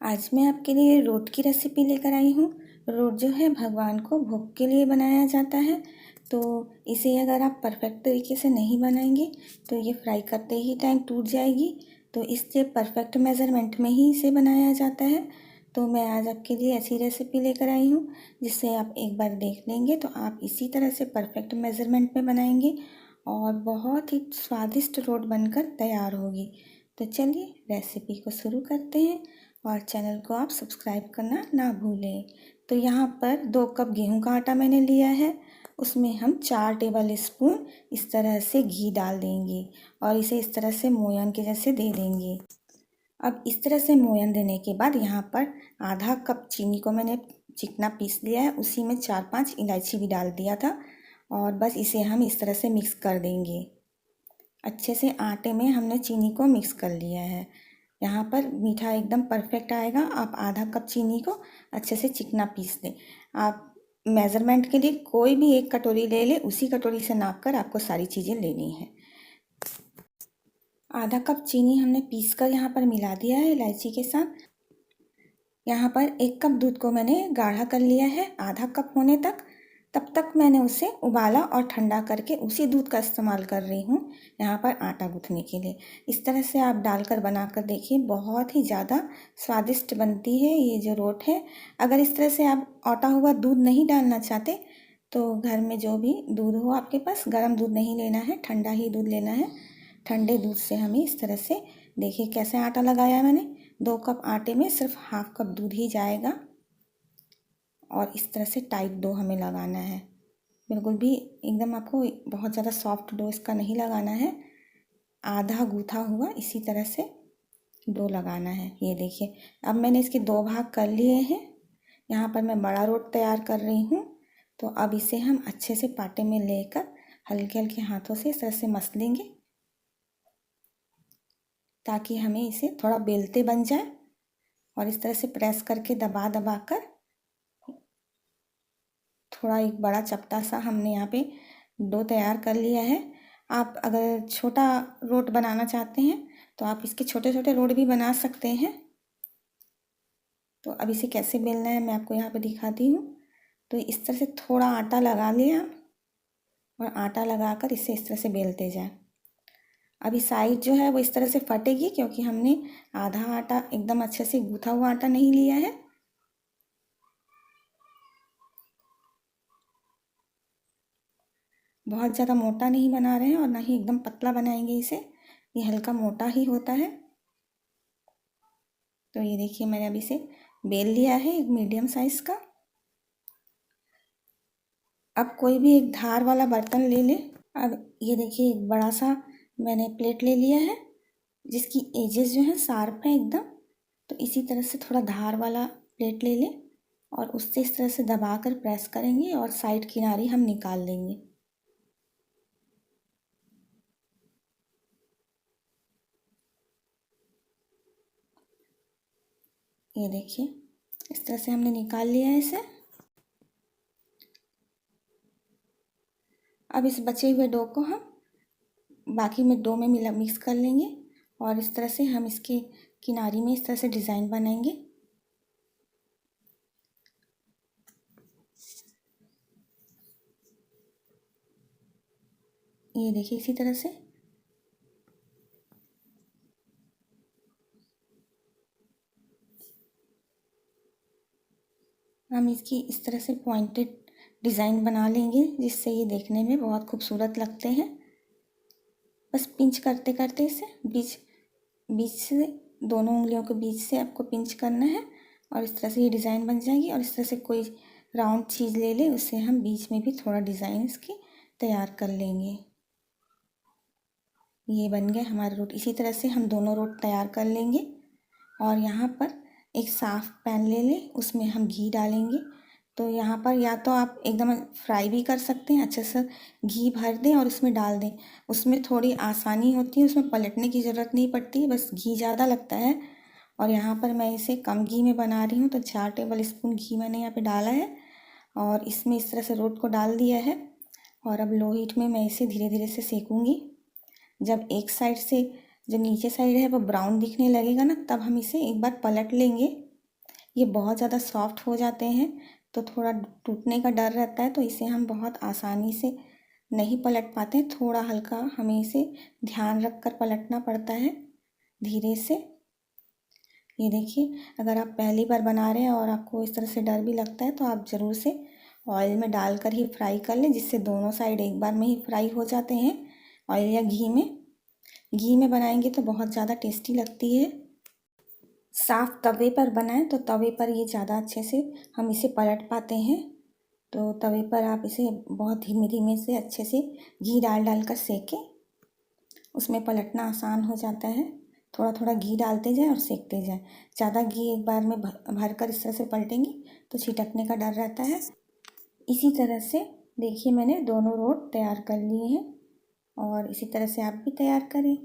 आज मैं आपके लिए रोट की रेसिपी लेकर आई हूँ। रोट जो है भगवान को भोग के लिए बनाया जाता है। तो इसे अगर आप परफेक्ट तरीके से नहीं बनाएंगे तो ये फ्राई करते ही टाइम टूट जाएगी। तो इससे परफेक्ट मेज़रमेंट में ही इसे बनाया जाता है। तो मैं आज आपके लिए ऐसी रेसिपी लेकर आई हूँ जिससे आप एक बार देख लेंगे तो आप इसी तरह से परफेक्ट मेज़रमेंट में बनाएंगे और बहुत ही स्वादिष्ट रोट बनकर तैयार होगी। तो चलिए रेसिपी को शुरू करते हैं और चैनल को आप सब्सक्राइब करना ना भूलें। तो यहाँ पर 2 कप गेहूं का आटा मैंने लिया है, उसमें हम 4 टेबल स्पून इस तरह से घी डाल देंगे और इसे इस तरह से मोयन के जैसे दे देंगे। अब इस तरह से मोयन देने के बाद यहाँ पर आधा कप चीनी को मैंने चिकना पीस लिया है, उसी में 4-5 इलायची भी डाल दिया था और बस इसे हम इस तरह से मिक्स कर देंगे। अच्छे से आटे में हमने चीनी को मिक्स कर लिया है। यहाँ पर मीठा एकदम परफेक्ट आएगा। आप आधा कप चीनी को अच्छे से चिकना पीस लें। आप मेज़रमेंट के लिए कोई भी एक कटोरी ले लें, उसी कटोरी से नाप कर आपको सारी चीज़ें लेनी है। आधा कप चीनी हमने पीस कर यहाँ पर मिला दिया है इलायची के साथ। यहाँ पर 1 कप दूध को मैंने गाढ़ा कर लिया है आधा कप होने तक। तब तक मैंने उसे उबाला और ठंडा करके उसी दूध का इस्तेमाल कर रही हूँ यहाँ पर आटा गूँथने के लिए। इस तरह से आप डालकर बनाकर देखिए, बहुत ही ज़्यादा स्वादिष्ट बनती है ये जो रोट है। अगर इस तरह से आप औटा हुआ दूध नहीं डालना चाहते तो घर में जो भी दूध हो आपके पास, गर्म दूध नहीं लेना है, ठंडा ही दूध लेना है। ठंडे दूध से हमें इस तरह से, देखिए कैसे आटा लगाया मैंने, 2 कप आटे में सिर्फ हाफ कप दूध ही जाएगा और इस तरह से टाइट डो हमें लगाना है। बिल्कुल भी एकदम आपको बहुत ज़्यादा सॉफ्ट डो इसका नहीं लगाना है, आधा गूथा हुआ इसी तरह से डो लगाना है। ये देखिए अब मैंने इसके 2 भाग कर लिए हैं। यहाँ पर मैं बड़ा रोट तैयार कर रही हूँ। तो अब इसे हम अच्छे से पाटे में लेकर हल्के हल्के हाथों से इस तरह से मस लेंगे ताकि हमें इसे थोड़ा बेलते बन जाए। और इस तरह से प्रेस करके दबा दबा कर थोड़ा एक बड़ा चपटा सा हमने यहाँ पे डो तैयार कर लिया है। आप अगर छोटा रोट बनाना चाहते हैं तो आप इसके छोटे छोटे रोट भी बना सकते हैं। तो अब इसे कैसे बेलना है मैं आपको यहाँ पे दिखाती हूँ। तो इस तरह से थोड़ा आटा लगा लिया और आटा लगाकर इसे इस तरह से बेलते जाएं। अभी साइड जो है वो इस तरह से फटेगी क्योंकि हमने आधा आटा एकदम अच्छे से गूथा हुआ आटा नहीं लिया है। बहुत ज़्यादा मोटा नहीं बना रहे हैं और ना ही एकदम पतला बनाएंगे इसे, ये हल्का मोटा ही होता है। तो ये देखिए मैंने अभी इसे बेल लिया है एक मीडियम साइज़ का। अब कोई भी एक धार वाला बर्तन ले लें। अब ये देखिए एक बड़ा सा मैंने प्लेट ले लिया है जिसकी एजेस जो है शार्प है एकदम। तो इसी तरह से थोड़ा धार वाला प्लेट ले लें और उससे इस तरह से दबाकर प्रेस करेंगे और साइड किनारी हम निकाल लेंगे। ये देखिए इस तरह से हमने निकाल लिया है इसे। अब इस बचे हुए डो को हम बाकी में डो में मिक्स कर लेंगे और इस तरह से हम इसके किनारी में इस तरह से डिज़ाइन बनाएंगे। ये देखिए इसी तरह से हम इसकी इस तरह से पॉइंटेड डिज़ाइन बना लेंगे जिससे ये देखने में बहुत खूबसूरत लगते हैं। बस पिंच करते करते इसे बीच बीच से, दोनों उंगलियों के बीच से आपको पिंच करना है और इस तरह से ये डिज़ाइन बन जाएगी। और इस तरह से कोई राउंड चीज़ ले ले, उससे हम बीच में भी थोड़ा डिज़ाइन इसकी तैयार कर लेंगे। ये बन गए हमारे रोट। इसी तरह से हम दोनों रोट तैयार कर लेंगे और यहाँ पर एक साफ़ पैन ले लें, उसमें हम घी डालेंगे। तो यहाँ पर या तो आप एकदम फ्राई भी कर सकते हैं, अच्छे से घी भर दें और उसमें डाल दें। उसमें थोड़ी आसानी होती है, उसमें पलटने की ज़रूरत नहीं पड़ती, बस घी ज़्यादा लगता है। और यहाँ पर मैं इसे कम घी में बना रही हूँ तो 4 टेबल स्पून घी मैंने यहाँ पे डाला है और इसमें इस तरह से रोट को डाल दिया है। और अब लो हीट में मैं इसे धीरे धीरे से सेकूँगी। जब एक साइड से जो नीचे साइड है वो ब्राउन दिखने लगेगा ना, तब हम इसे एक बार पलट लेंगे ये बहुत ज़्यादा सॉफ्ट हो जाते हैं तो थोड़ा टूटने का डर रहता है, तो इसे हम बहुत आसानी से नहीं पलट पाते हैं। थोड़ा हल्का हमें इसे ध्यान रख कर पलटना पड़ता है, धीरे से। ये देखिए, अगर आप पहली बार बना रहे हैं और आपको इस तरह से डर भी लगता है तो आप ज़रूर से ऑयल में डालकर ही फ्राई कर लें, जिससे दोनों साइड एक बार में ही फ्राई हो जाते हैं। ऑयल या घी में बनाएंगे तो बहुत ज़्यादा टेस्टी लगती है। साफ़ तवे पर बनाएं तो तवे पर ये ज़्यादा अच्छे से हम इसे पलट पाते हैं। तो तवे पर आप इसे बहुत धीमे धीमे से अच्छे से घी डाल डाल कर सेकें, उसमें पलटना आसान हो जाता है। थोड़ा थोड़ा घी डालते जाएं और सेकते जाएं। ज़्यादा घी एक बार में भर कर इस तरह से पलटेंगे तो छिटकने का डर रहता है। इसी तरह से देखिए, मैंने दोनों रोट तैयार कर लिए हैं और इसी तरह से आप भी तैयार करें।